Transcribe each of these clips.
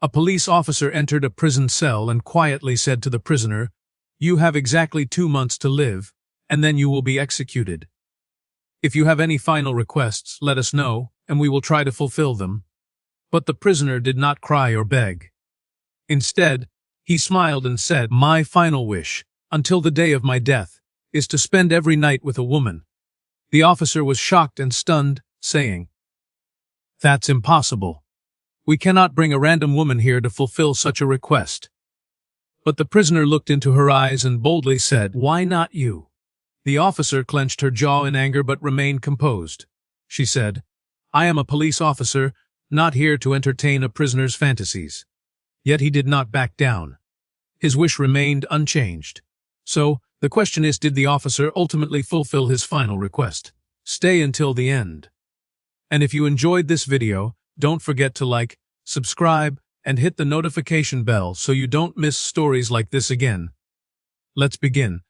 A police officer entered a prison cell and quietly said to the prisoner, "You have exactly 2 months to live, and then you will be executed. If you have any final requests, let us know, and we will try to fulfill them." But the prisoner did not cry or beg. Instead, he smiled and said, "My final wish, until the day of my death, is to spend every night with a woman." The officer was shocked and stunned, saying, "That's impossible. We cannot bring a random woman here to fulfill such a request." But the prisoner looked into her eyes and boldly said, "Why not you?" The officer clenched her jaw in anger but remained composed. She said, "I am a police officer, not here to entertain a prisoner's fantasies." Yet he did not back down. His wish remained unchanged. So, the question is, did the officer ultimately fulfill his final request? Stay until the end. And if you enjoyed this video, don't forget to like, subscribe, and hit the notification bell so you don't miss stories like this again. Let's begin.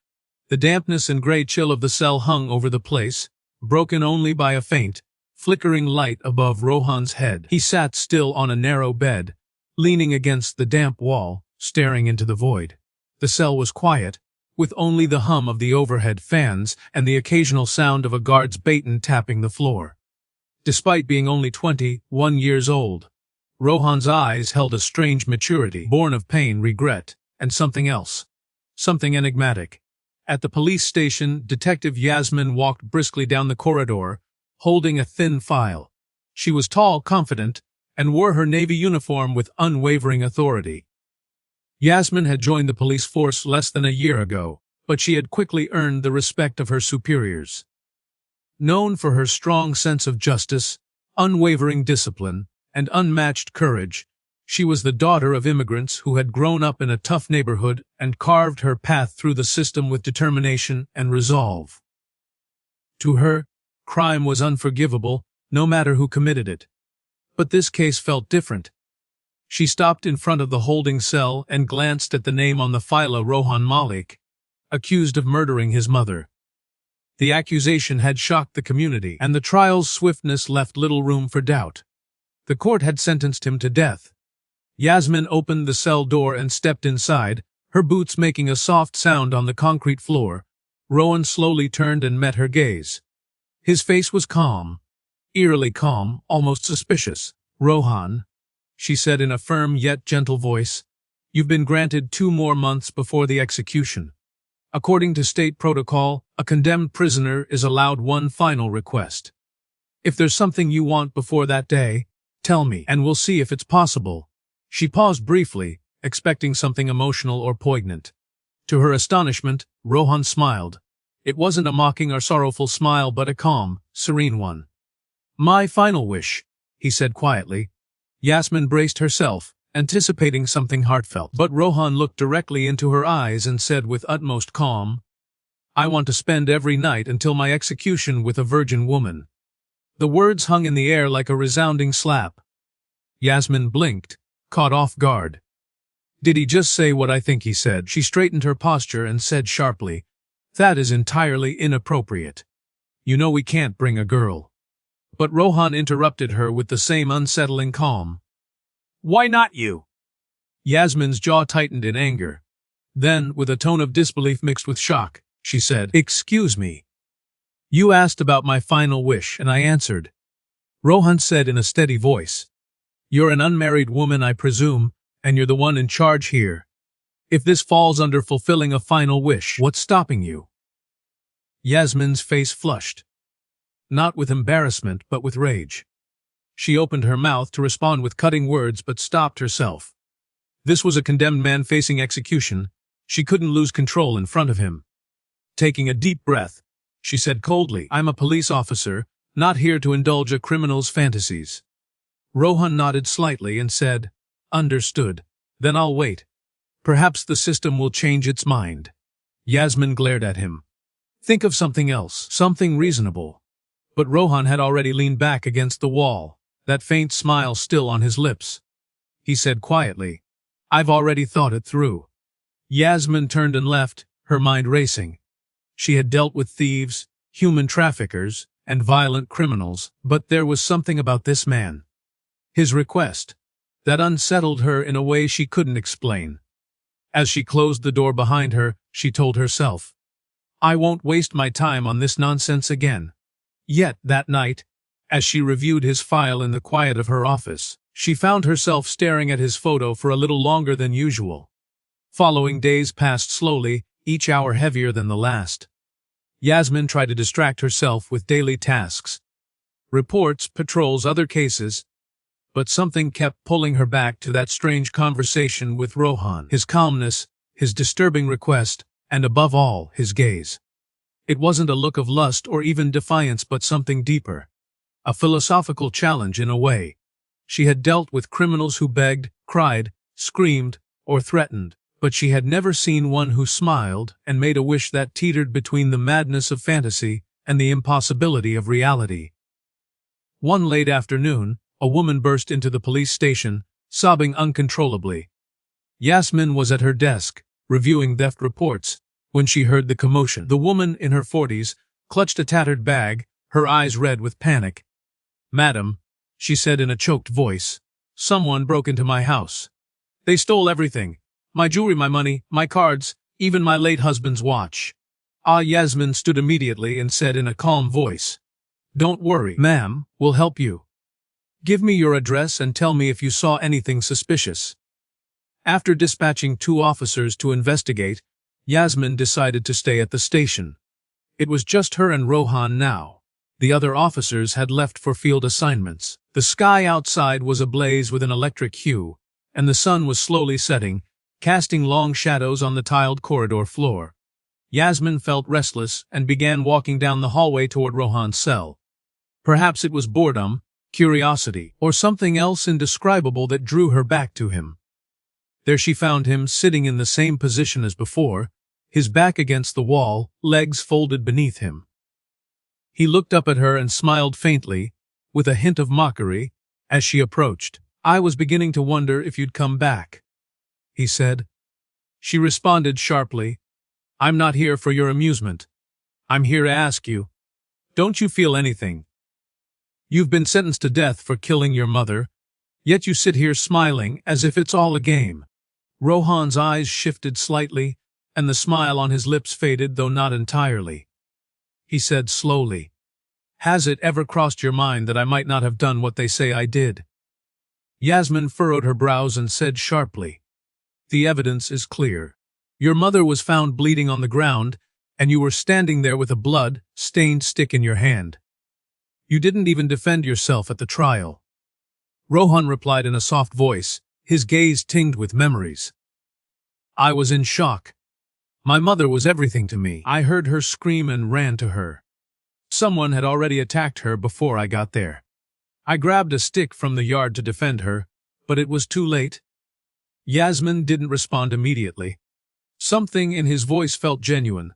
The dampness and gray chill of the cell hung over the place, broken only by a faint, flickering light above Rohan's head. He sat still on a narrow bed, leaning against the damp wall, staring into the void. The cell was quiet, with only the hum of the overhead fans and the occasional sound of a guard's baton tapping the floor. Despite being only 21 years old, Rohan's eyes held a strange maturity, born of pain, regret, and something else. Something enigmatic. At the police station, Detective Yasmin walked briskly down the corridor, holding a thin file. She was tall, confident, and wore her navy uniform with unwavering authority. Yasmin had joined the police force less than a year ago, but she had quickly earned the respect of her superiors. Known for her strong sense of justice, unwavering discipline, and unmatched courage, she was the daughter of immigrants who had grown up in a tough neighborhood and carved her path through the system with determination and resolve. To her, crime was unforgivable, no matter who committed it. But this case felt different. She stopped in front of the holding cell and glanced at the name on the file: Rohan Malik, accused of murdering his mother. The accusation had shocked the community, and the trial's swiftness left little room for doubt. The court had sentenced him to death. Yasmin opened the cell door and stepped inside, her boots making a soft sound on the concrete floor. Rohan slowly turned and met her gaze. His face was calm, eerily calm, almost suspicious. "Rohan," she said in a firm yet gentle voice, "you've been granted 2 more months before the execution. According to state protocol, a condemned prisoner is allowed one final request. If there's something you want before that day, tell me, and we'll see if it's possible." She paused briefly, expecting something emotional or poignant. To her astonishment, Rohan smiled. It wasn't a mocking or sorrowful smile, but a calm, serene one. "My final wish," he said quietly. Yasmin braced herself, anticipating something heartfelt. But Rohan looked directly into her eyes and said with utmost calm, "I want to spend every night until my execution with a virgin woman." The words hung in the air like a resounding slap. Yasmin blinked, caught off guard. "Did he just say what I think he said?" She straightened her posture and said sharply, "That is entirely inappropriate. You know we can't bring a girl." But Rohan interrupted her with the same unsettling calm. "Why not you?" Yasmin's jaw tightened in anger. Then, with a tone of disbelief mixed with shock, she said, "Excuse me. You asked about my final wish, and I answered." Rohan said in a steady voice, "You're an unmarried woman, I presume, and you're the one in charge here. If this falls under fulfilling a final wish, what's stopping you?" Yasmin's face flushed. Not with embarrassment, but with rage. She opened her mouth to respond with cutting words but stopped herself. This was a condemned man facing execution. She couldn't lose control in front of him. Taking a deep breath, she said coldly, "I'm a police officer, not here to indulge a criminal's fantasies." Rohan nodded slightly and said, "Understood. Then I'll wait. Perhaps the system will change its mind." Yasmin glared at him. "Think of something else, something reasonable." But Rohan had already leaned back against the wall, that faint smile still on his lips. He said quietly, "I've already thought it through." Yasmin turned and left, her mind racing. She had dealt with thieves, human traffickers, and violent criminals, but there was something about this man. His request. That unsettled her in a way she couldn't explain. As she closed the door behind her, she told herself, "I won't waste my time on this nonsense again." Yet, that night, as she reviewed his file in the quiet of her office, she found herself staring at his photo for a little longer than usual. Following days passed slowly, each hour heavier than the last. Yasmin tried to distract herself with daily tasks. Reports, patrols, other cases. But something kept pulling her back to that strange conversation with Rohan. His calmness, his disturbing request, and above all, his gaze. It wasn't a look of lust or even defiance but something deeper. A philosophical challenge in a way. She had dealt with criminals who begged, cried, screamed, or threatened, but she had never seen one who smiled and made a wish that teetered between the madness of fantasy and the impossibility of reality. One late afternoon, a woman burst into the police station, sobbing uncontrollably. Yasmin was at her desk, reviewing theft reports, when she heard the commotion. The woman, in her 40s, clutched a tattered bag, her eyes red with panic. "Madam," she said in a choked voice, "someone broke into my house. They stole everything. My jewelry, my money, my cards, even my late husband's watch." Yasmin stood immediately and said in a calm voice, "Don't worry, ma'am, we'll help you. Give me your address and tell me if you saw anything suspicious." After dispatching 2 officers to investigate, Yasmin decided to stay at the station. It was just her and Rohan now. The other officers had left for field assignments. The sky outside was ablaze with an electric hue, and the sun was slowly setting, casting long shadows on the tiled corridor floor. Yasmin felt restless and began walking down the hallway toward Rohan's cell. Perhaps it was boredom, curiosity, or something else indescribable that drew her back to him. There she found him sitting in the same position as before, his back against the wall, legs folded beneath him. He looked up at her and smiled faintly, with a hint of mockery, as she approached. "I was beginning to wonder if you'd come back," he said. She responded sharply, "I'm not here for your amusement. I'm here to ask you, don't you feel anything? You've been sentenced to death for killing your mother, yet you sit here smiling as if it's all a game." Rohan's eyes shifted slightly, and the smile on his lips faded, though not entirely. He said slowly, "Has it ever crossed your mind that I might not have done what they say I did?" Yasmin furrowed her brows and said sharply, "The evidence is clear. Your mother was found bleeding on the ground, and you were standing there with a blood-stained stick in your hand. You didn't even defend yourself at the trial." Rohan replied in a soft voice, his gaze tinged with memories. "I was in shock. My mother was everything to me. I heard her scream and ran to her. Someone had already attacked her before I got there. I grabbed a stick from the yard to defend her, but it was too late." Yasmin didn't respond immediately. Something in his voice felt genuine,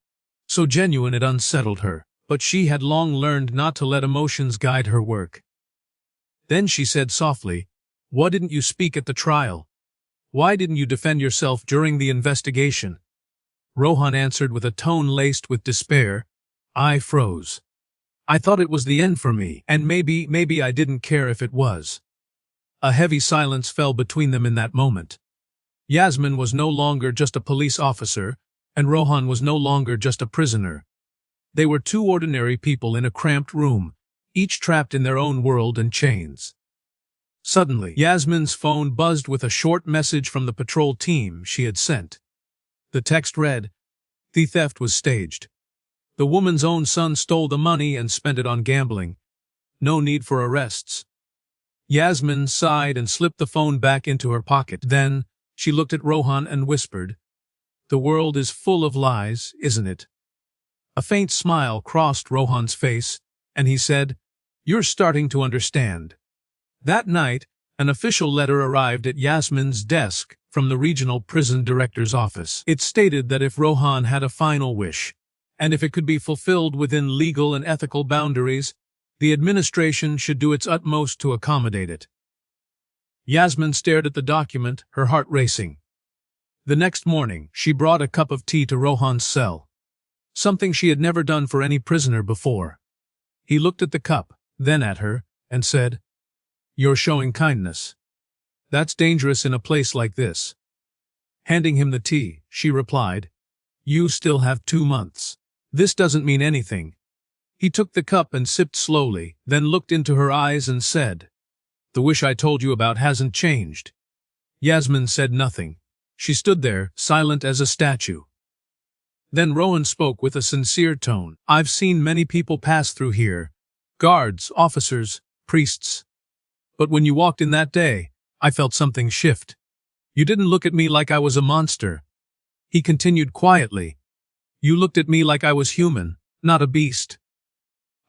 so genuine it unsettled her, but she had long learned not to let emotions guide her work. Then she said softly, "Why didn't you speak at the trial? Why didn't you defend yourself during the investigation?" Rohan answered with a tone laced with despair, "I froze. I thought it was the end for me, and maybe I didn't care if it was." A heavy silence fell between them in that moment. Yasmin was no longer just a police officer, and Rohan was no longer just a prisoner. They were 2 ordinary people in a cramped room, each trapped in their own world and chains. Suddenly, Yasmin's phone buzzed with a short message from the patrol team she had sent. The text read, "The theft was staged. The woman's own son stole the money and spent it on gambling. No need for arrests." Yasmin sighed and slipped the phone back into her pocket. Then, she looked at Rohan and whispered, "The world is full of lies, isn't it?" A faint smile crossed Rohan's face, and he said, "You're starting to understand." That night, an official letter arrived at Yasmin's desk from the regional prison director's office. It stated that if Rohan had a final wish, and if it could be fulfilled within legal and ethical boundaries, the administration should do its utmost to accommodate it. Yasmin stared at the document, her heart racing. The next morning, she brought a cup of tea to Rohan's cell, something she had never done for any prisoner before. He looked at the cup, then at her, and said, "You're showing kindness." That's dangerous in a place like this. Handing him the tea, she replied, You still have 2 months. This doesn't mean anything. He took the cup and sipped slowly, then looked into her eyes and said, The wish I told you about hasn't changed. Yasmin said nothing. She stood there, silent as a statue. Then Rohan spoke with a sincere tone. I've seen many people pass through here. Guards, officers, priests. But when you walked in that day, I felt something shift. You didn't look at me like I was a monster. He continued quietly. You looked at me like I was human, not a beast.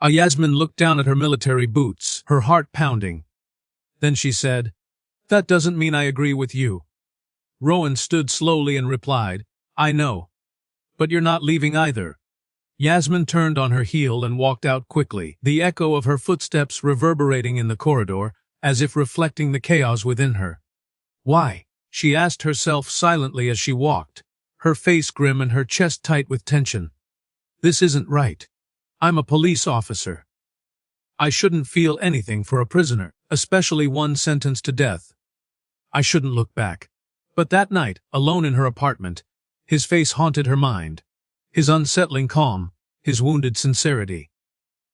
Yasmin looked down at her military boots, her heart pounding. Then she said, That doesn't mean I agree with you. Rohan stood slowly and replied, I know. But you're not leaving either. Yasmin turned on her heel and walked out quickly, the echo of her footsteps reverberating in the corridor, as if reflecting the chaos within her. Why? She asked herself silently as she walked, her face grim and her chest tight with tension. This isn't right. I'm a police officer. I shouldn't feel anything for a prisoner, especially one sentenced to death. I shouldn't look back. But that night, alone in her apartment, his face haunted her mind. His unsettling calm, his wounded sincerity.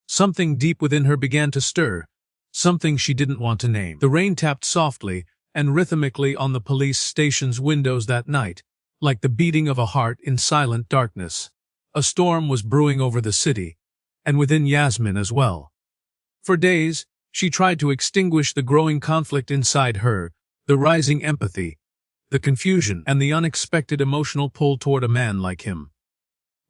Something deep within her began to stir, something she didn't want to name. The rain tapped softly and rhythmically on the police station's windows that night, like the beating of a heart in silent darkness. A storm was brewing over the city, and within Yasmin as well. For days, she tried to extinguish the growing conflict inside her, the rising empathy, the confusion, and the unexpected emotional pull toward a man like him.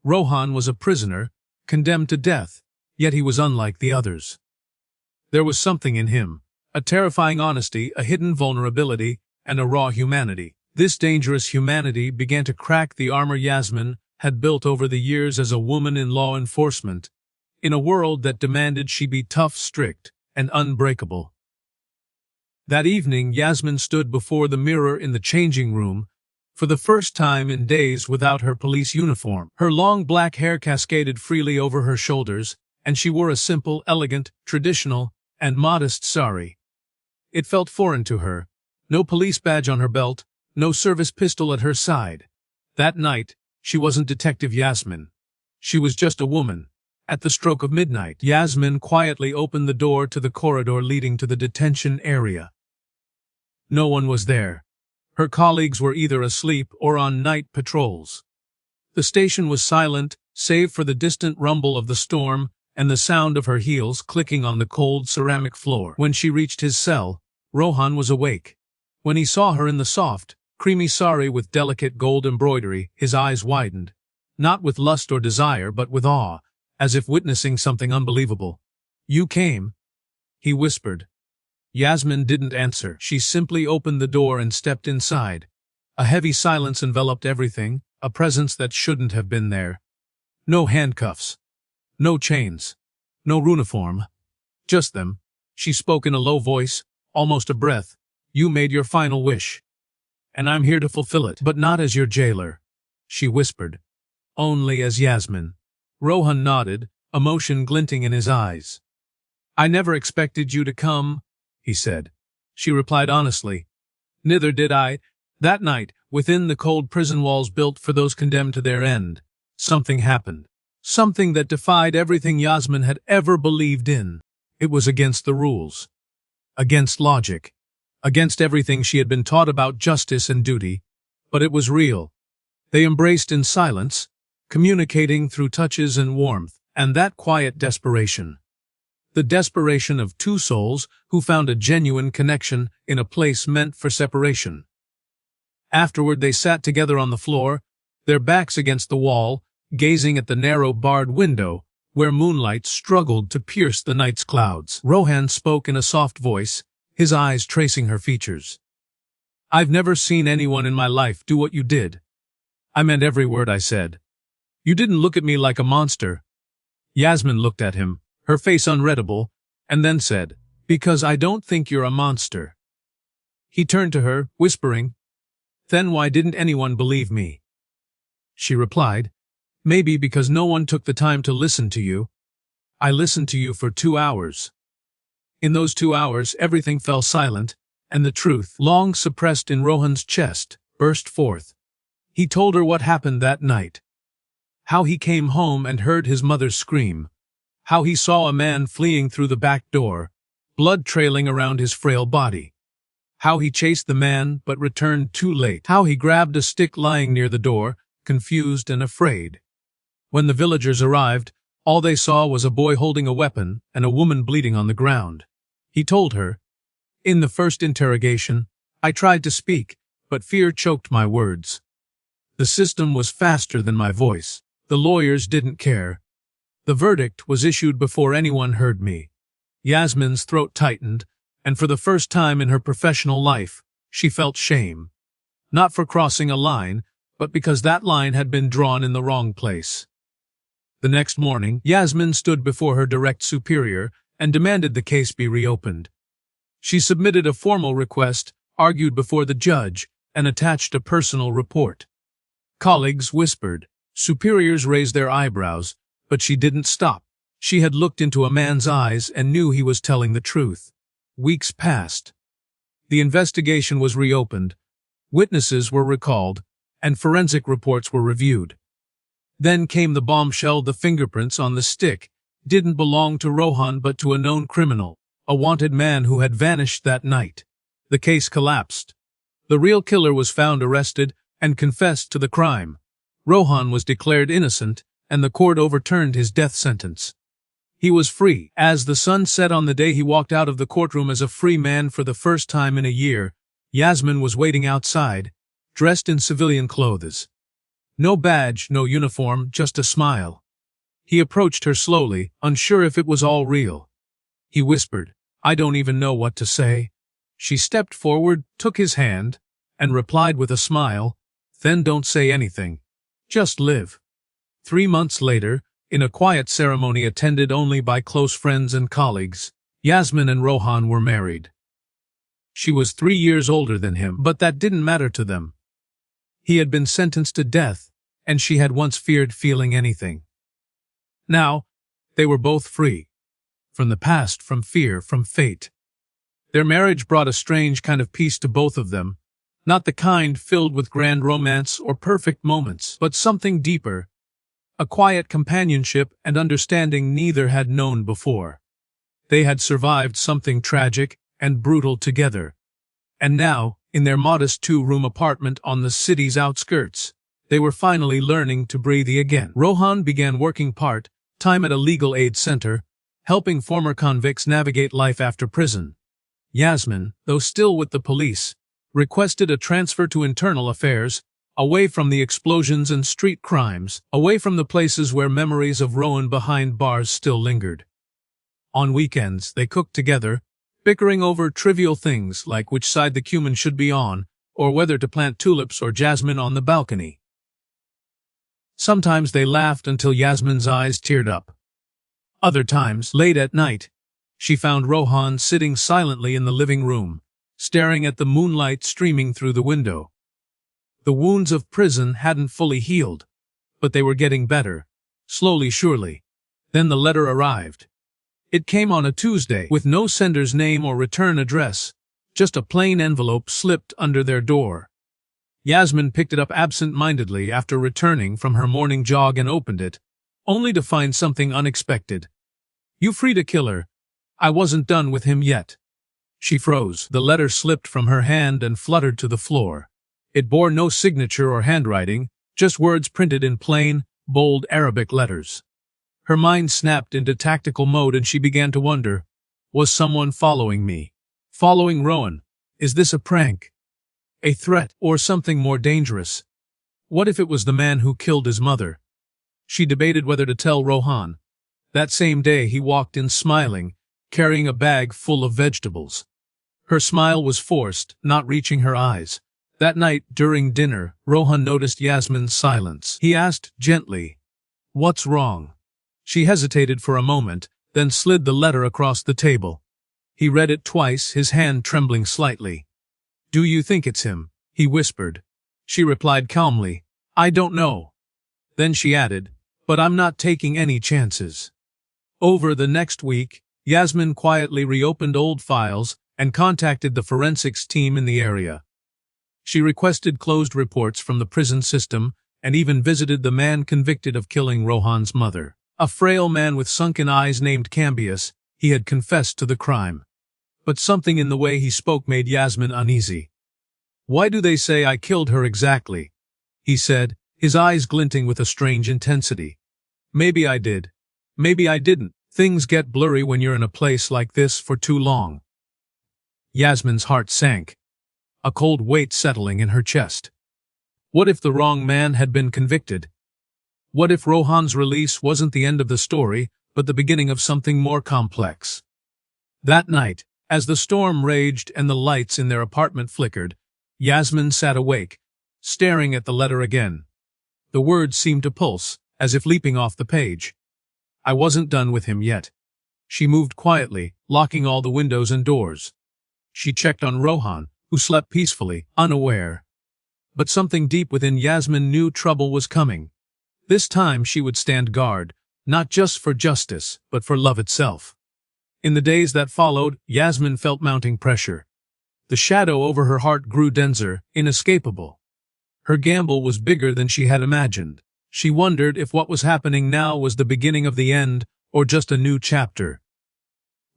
Rohan was a prisoner, condemned to death, yet he was unlike the others. There was something in him, a terrifying honesty, a hidden vulnerability, and a raw humanity. This dangerous humanity began to crack the armor Yasmin had built over the years as a woman in law enforcement, in a world that demanded she be tough, strict, and unbreakable. That evening, Yasmin stood before the mirror in the changing room, for the first time in days without her police uniform. Her long black hair cascaded freely over her shoulders, and she wore a simple, elegant, traditional, and modest sari. It felt foreign to her. No police badge on her belt, no service pistol at her side. That night, she wasn't Detective Yasmin. She was just a woman. At the stroke of midnight, Yasmin quietly opened the door to the corridor leading to the detention area. No one was there. Her colleagues were either asleep or on night patrols. The station was silent, save for the distant rumble of the storm and the sound of her heels clicking on the cold ceramic floor. When she reached his cell, Rohan was awake. When he saw her in the soft, creamy sari with delicate gold embroidery, his eyes widened. Not with lust or desire, but with awe, as if witnessing something unbelievable. You came, he whispered. Yasmin didn't answer. She simply opened the door and stepped inside. A heavy silence enveloped everything, a presence that shouldn't have been there. No handcuffs. No chains. No uniform. Just them. She spoke in a low voice, almost a breath. You made your final wish. And I'm here to fulfill it. But not as your jailer, she whispered. Only as Yasmin. Rohan nodded, emotion glinting in his eyes. I never expected you to come, he said. She replied honestly. Neither did I. That night, within the cold prison walls built for those condemned to their end, something happened. Something that defied everything Yasmin had ever believed in. It was against the rules. Against logic. Against everything she had been taught about justice and duty. But it was real. They embraced in silence, communicating through touches and warmth, and that quiet desperation. The desperation of two souls who found a genuine connection in a place meant for separation. Afterward they sat together on the floor, their backs against the wall, gazing at the narrow barred window, where moonlight struggled to pierce the night's clouds. Rohan spoke in a soft voice, his eyes tracing her features. I've never seen anyone in my life do what you did. I meant every word I said. You didn't look at me like a monster. Yasmin looked at him, her face unreadable, and then said, Because I don't think you're a monster. He turned to her, whispering, Then why didn't anyone believe me? She replied, Maybe because no one took the time to listen to you. I listened to you for 2 hours. In those 2 hours, everything fell silent, and the truth, long suppressed in Rohan's chest, burst forth. He told her what happened that night. How he came home and heard his mother scream. How he saw a man fleeing through the back door, blood trailing around his frail body. How he chased the man but returned too late. How he grabbed a stick lying near the door, confused and afraid. When the villagers arrived, all they saw was a boy holding a weapon and a woman bleeding on the ground. He told her, "In the first interrogation, I tried to speak, but fear choked my words. The system was faster than my voice. The lawyers didn't care. The verdict was issued before anyone heard me." Yasmin's throat tightened, and for the first time in her professional life, she felt shame. Not for crossing a line, but because that line had been drawn in the wrong place. The next morning, Yasmin stood before her direct superior and demanded the case be reopened. She submitted a formal request, argued before the judge, and attached a personal report. Colleagues whispered, superiors raised their eyebrows, but she didn't stop. She had looked into a man's eyes and knew he was telling the truth. Weeks passed. The investigation was reopened, witnesses were recalled, and forensic reports were reviewed. Then came the bombshell: the fingerprints on the stick didn't belong to Rohan but to a known criminal, a wanted man who had vanished that night. The case collapsed. The real killer was found, arrested, and confessed to the crime. Rohan was declared innocent, and the court overturned his death sentence. He was free. As the sun set on the day he walked out of the courtroom as a free man for the first time in a year, Yasmin was waiting outside, dressed in civilian clothes. No badge, no uniform, just a smile. He approached her slowly, unsure if it was all real. He whispered, "I don't even know what to say." She stepped forward, took his hand, and replied with a smile, "Then don't say anything. Just live." 3 months later, in a quiet ceremony attended only by close friends and colleagues, Yasmin and Rohan were married. She was 3 years older than him, but that didn't matter to them. He had been sentenced to death, and she had once feared feeling anything. Now, they were both free. From the past, from fear, from fate. Their marriage brought a strange kind of peace to both of them, not the kind filled with grand romance or perfect moments, but something deeper, a quiet companionship and understanding neither had known before. They had survived something tragic and brutal together. And now, in their modest 2-room apartment on the city's outskirts, they were finally learning to breathe again. Rohan began working part-time at a legal aid center, helping former convicts navigate life after prison. Yasmin, though still with the police, requested a transfer to internal affairs, away from the explosions and street crimes, away from the places where memories of Rohan behind bars still lingered. On weekends, they cooked together, bickering over trivial things like which side the cumin should be on, or whether to plant tulips or jasmine on the balcony. Sometimes they laughed until Yasmin's eyes teared up. Other times, late at night, she found Rohan sitting silently in the living room, staring at the moonlight streaming through the window. The wounds of prison hadn't fully healed, but they were getting better, slowly surely. Then the letter arrived. It came on a Tuesday, with no sender's name or return address, just a plain envelope slipped under their door. Yasmin picked it up absent-mindedly after returning from her morning jog and opened it, only to find something unexpected. "You freed a killer. I wasn't done with him yet." She froze. The letter slipped from her hand and fluttered to the floor. It bore no signature or handwriting, just words printed in plain, bold Arabic letters. Her mind snapped into tactical mode and she began to wonder, was someone following me? Following Rohan? Is this a prank? A threat, or something more dangerous? What if it was the man who killed his mother? She debated whether to tell Rohan. That same day he walked in smiling, carrying a bag full of vegetables. Her smile was forced, not reaching her eyes. That night, during dinner, Rohan noticed Yasmin's silence. He asked gently, "What's wrong?" She hesitated for a moment, then slid the letter across the table. He read it twice, his hand trembling slightly. "Do you think it's him?" he whispered. She replied calmly, "I don't know." Then she added, "But I'm not taking any chances." Over the next week, Yasmin quietly reopened old files and contacted the forensics team in the area. She requested closed reports from the prison system and even visited the man convicted of killing Rohan's mother. A frail man with sunken eyes named Cambius, he had confessed to the crime. But something in the way he spoke made Yasmin uneasy. "Why do they say I killed her exactly?" he said, his eyes glinting with a strange intensity. "Maybe I did. Maybe I didn't. Things get blurry when you're in a place like this for too long." Yasmin's heart sank, a cold weight settling in her chest. What if the wrong man had been convicted? What if Rohan's release wasn't the end of the story, but the beginning of something more complex? That night, as the storm raged and the lights in their apartment flickered, Yasmin sat awake, staring at the letter again. The words seemed to pulse, as if leaping off the page. "I wasn't done with him yet." She moved quietly, locking all the windows and doors. She checked on Rohan, who slept peacefully, unaware. But something deep within Yasmin knew trouble was coming. This time she would stand guard, not just for justice, but for love itself. In the days that followed, Yasmin felt mounting pressure. The shadow over her heart grew denser, inescapable. Her gamble was bigger than she had imagined. She wondered if what was happening now was the beginning of the end, or just a new chapter.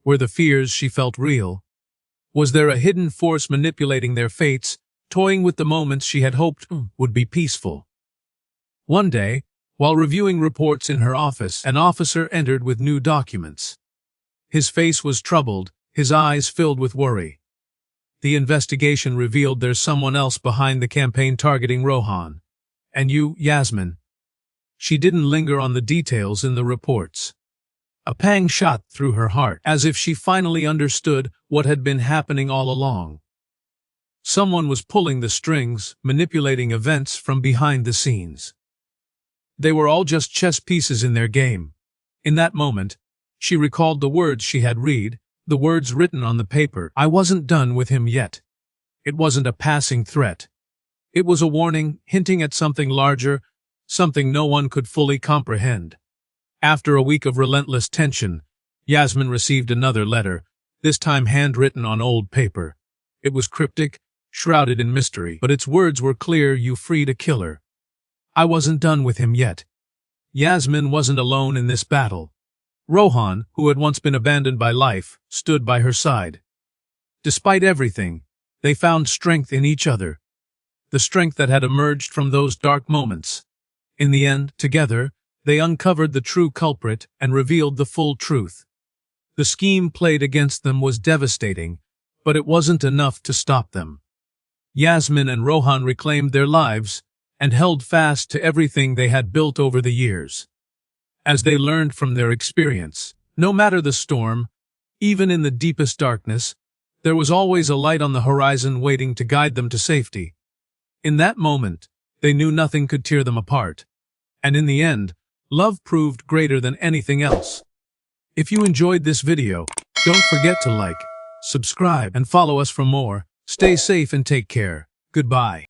Were the fears she felt real? Was there a hidden force manipulating their fates, toying with the moments she had hoped would be peaceful? One day, while reviewing reports in her office, an officer entered with new documents. His face was troubled, his eyes filled with worry. The investigation revealed there's someone else behind the campaign targeting Rohan. And you, Yasmin. She didn't linger on the details in the reports. A pang shot through her heart, as if she finally understood what had been happening all along. Someone was pulling the strings, manipulating events from behind the scenes. They were all just chess pieces in their game. In that moment, she recalled the words she had read, the words written on the paper. "I wasn't done with him yet." It wasn't a passing threat. It was a warning, hinting at something larger, something no one could fully comprehend. After a week of relentless tension, Yasmin received another letter, this time handwritten on old paper. It was cryptic, shrouded in mystery, but its words were clear: "You freed a killer." I wasn't done with him yet. Yasmin wasn't alone in this battle. Rohan, who had once been abandoned by life, stood by her side. Despite everything, they found strength in each other. The strength that had emerged from those dark moments. In the end, together, they uncovered the true culprit and revealed the full truth. The scheme played against them was devastating, but it wasn't enough to stop them. Yasmin and Rohan reclaimed their lives and held fast to everything they had built over the years. As they learned from their experience, no matter the storm, even in the deepest darkness, there was always a light on the horizon waiting to guide them to safety. In that moment, they knew nothing could tear them apart. And in the end, love proved greater than anything else. If you enjoyed this video, don't forget to like, subscribe, and follow us for more. Stay safe and take care. Goodbye.